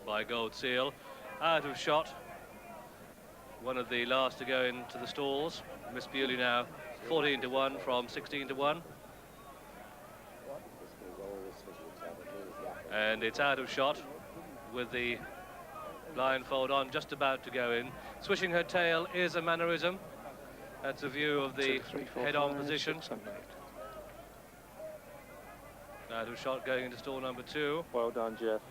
by Gold Seal. Out of shot. One of the last to go into the stalls. Miss Bewley now 14 to 1 from 16 to 1. And it's out of shot with the blindfold on, just about to go in. Swishing her tail is a mannerism. That's a view of the head-on position. Out of shot going into stall number 2. Well done, Jeff.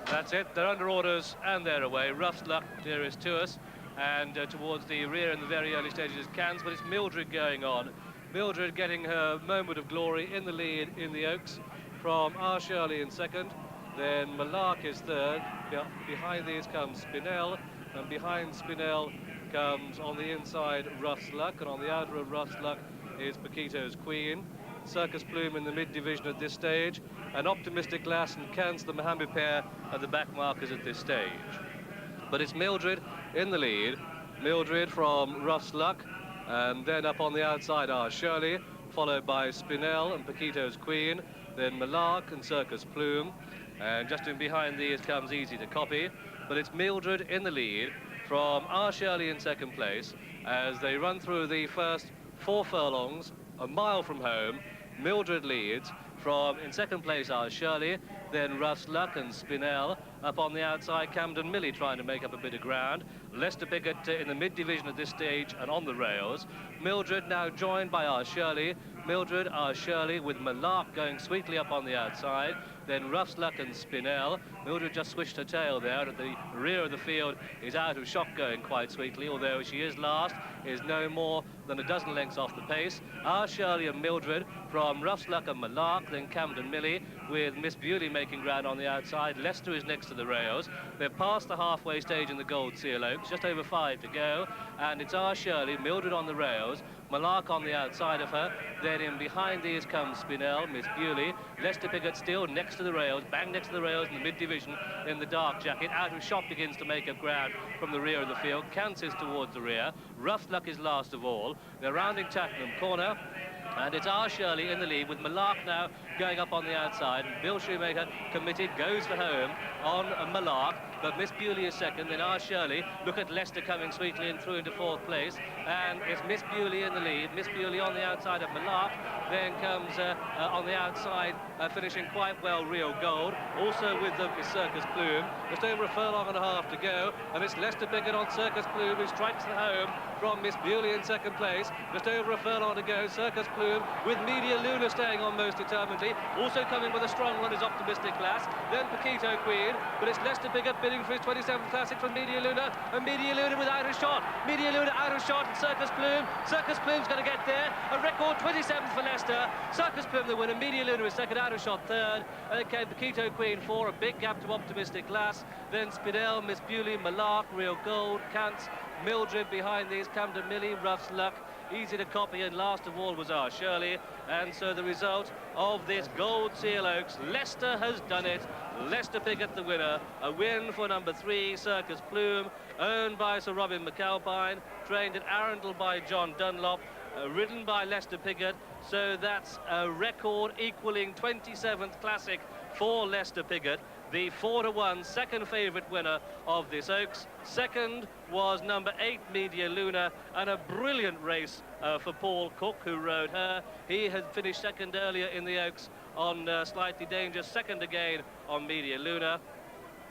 That's it. They're under orders and they're away. Rough's Luck nearest to us, and towards the rear in the very early stages is Cans, but it's Mildred going on. Mildred getting her moment of glory in the lead in the Oaks from R. Shirley in second. Then Malark is third. Behind these comes Spinell, and behind Spinell comes on the inside Rough's Luck, and on the outer of Rough's Luck is Paquito's Queen. Circus Plume in the mid-division at this stage, and Optimistic Glass and Cans, the Mohammed pair, are the back markers at this stage. But it's Mildred in the lead. Mildred from Rough's Luck, and then up on the outside are Shirley, followed by Spinell and Paquito's Queen, then Malark and Circus Plume, and just in behind these comes Easy to Copy. But it's Mildred in the lead from R. Shirley in second place as they run through the first 4 furlongs, a mile from home. Mildred leads from, in second place, R. Shirley, then Rough's Luck and Spinell. Up on the outside, Camden Millie trying to make up a bit of ground. Lester Piggott in the mid-division at this stage and on the rails. Mildred now joined by R. Shirley. Mildred, R. Shirley with Malark going sweetly up on the outside. Then Rough's Luck and Spinell. Mildred just swished her tail there, and at the rear of the field is Out of Shot going quite sweetly, although she is last, is no more than a dozen lengths off the pace. R. Shirley and Mildred from Rough's Luck and Malark, then Camden Millie with Miss Bewley making ground on the outside. Leicester is next to the rails. They're past the halfway stage in the Gold Seal Oaks, just over 5 to go, and it's R. Shirley, Mildred on the rails, Malark on the outside of her. Then in behind these comes Spinell, Miss Bewley, Lester Piggott still next to the rails, bang next to the rails in the mid-division in the dark jacket. Out of Shot begins to make up ground from the rear of the field. Cants is towards the rear. Rough's Luck is last of all. They're rounding Tattenham Corner, and it's R. Shirley in the lead with Malark now going up on the outside. Bill Shoemaker committed, goes for home on Malark, but Miss Bewley is second, then R. Shirley. Look at Leicester coming sweetly and through into 4th place, and it's Miss Bewley in the lead. Miss Bewley on the outside of Malark, then comes on the outside, finishing quite well, Real Gold. Also with them is Circus Plume. Just over a furlong and a half to go, and it's Lester Piggott on Circus Plume, who strikes the home from Miss Bewley in second place. Just over a furlong to go, Circus Plume with Media Luna staying on most determinedly. Also coming with a strong run is Optimistic Glass, then Paquito Queen, but it's Lester Piggott bidding for his 27th Classic from Media Luna, and Media Luna with Out of Shot. Media Luna out of shot, and Circus Plume. Circus Plume's going to get there. A record 27th for Leicester. Circus Plume the winner, Media Luna is second, Out of Shot third, and then came Paquito Queen 4, a big gap to Optimistic Glass, then Spinell, Miss Bewley, Malark, Real Gold, Cants, Mildred behind these, Camden Millie, Rough's Luck, Easy to Copy, and last of all was R. Shirley. And so the result of this Gold Seal Oaks, Leicester has done it. Lester Piggott the winner. A win for number 3, Circus Plume, owned by Sir Robin McAlpine, trained at Arundel by John Dunlop, ridden by Lester Piggott. So that's a record equaling 27th Classic for Lester Piggott, the 4-to-1 second favourite winner of this Oaks. Second was number 8, Media Luna, and a brilliant race for Paul Cook, who rode her. He had finished second earlier in the Oaks on Slightly Dangerous, second again on Media Luna.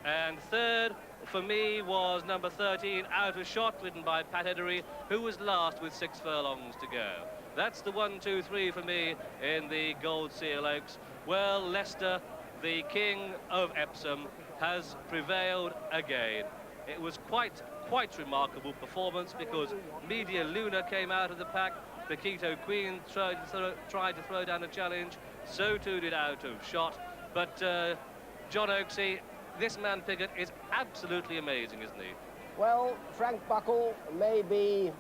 And third for me was number 13, Out of Shot, ridden by Pat Edery, who was last with 6 furlongs to go. That's the 1, 2, 3 for me in the Gold Seal Oaks. Well, Leicester, the king of Epsom, has prevailed again. It was quite remarkable performance, because Media Luna came out of the pack. Paquito Queen tried to throw down a challenge. So too did Out of Shot. But John Oaksey, this man Piggott is absolutely amazing, isn't he? Well, Frank Buckle may be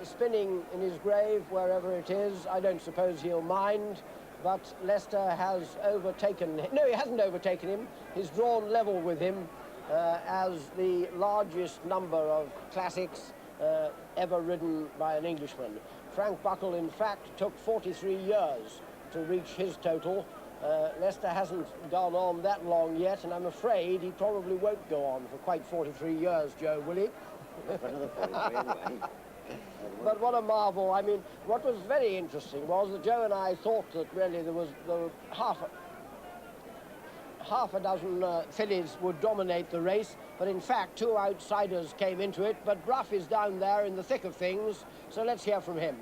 spinning in his grave wherever it is. I don't suppose he'll mind. But Leicester has overtaken him. No, he hasn't overtaken him. He's drawn level with him as the largest number of classics ever ridden by an Englishman. Frank Buckle, in fact, took 43 years to reach his total. Leicester hasn't gone on that long yet, and I'm afraid he probably won't go on for quite 43 years, Joe, will he? Another 43 anyway. But what a marvel. I mean, what was very interesting was that Joe and I thought that really there were half a dozen fillies would dominate the race, but in fact 2 outsiders came into it. But Brough is down there in the thick of things, so let's hear from him.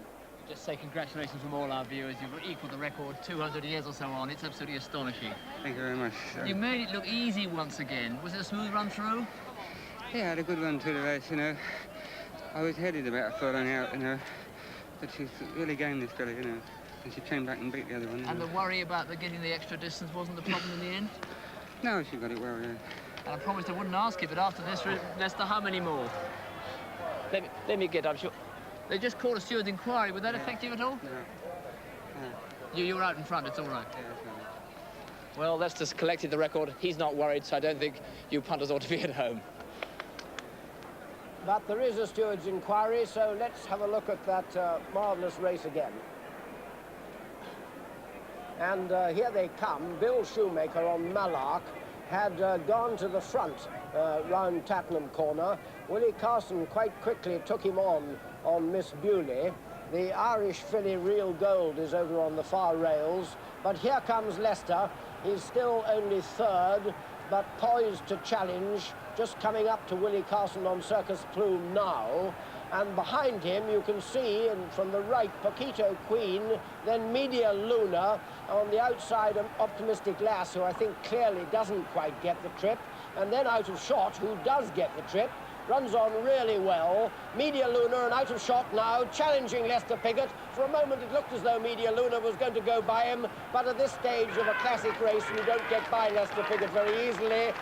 Just say congratulations from all our viewers. You've equalled the record 200 years or so on. It's absolutely astonishing. Thank you very much. You made it look easy once again. Was it a smooth run through? Yeah, I had a good run through the race, you know. I was headed about a furlong out, you know, but she's really gained this filly, you know, and she came back and beat the other one. And the worry about getting the extra distance wasn't the problem in the end? No, she got it well, yeah. And I promised I wouldn't ask you, but after this, Leicester, how many more? Let me get, I'm sure. They just called a steward's inquiry. Would that affect you at all? No. You were out in front, it's all right. Yeah, that's right. Well, Leicester's collected the record. He's not worried, so I don't think you punters ought to be at home. But there is a steward's inquiry, so let's have a look at that marvellous race again. And here they come. Bill Shoemaker on Mallark had gone to the front round Tattenham Corner. Willie Carson quite quickly took him on Miss Bewley. The Irish filly Real Gold is over on the far rails. But here comes Leicester. He's still only third, but poised to challenge, just coming up to Willie Carson on Circus Plume now. And behind him you can see, and from the right, Paquito Queen, then Media Luna, on the outside Optimistic Lass, who I think clearly doesn't quite get the trip, and then Out of Shot, who does get the trip, runs on really well. Media Luna and Out of Shot now, challenging Lester Piggott. For a moment it looked as though Media Luna was going to go by him, but at this stage of a classic race you don't get by Lester Piggott very easily.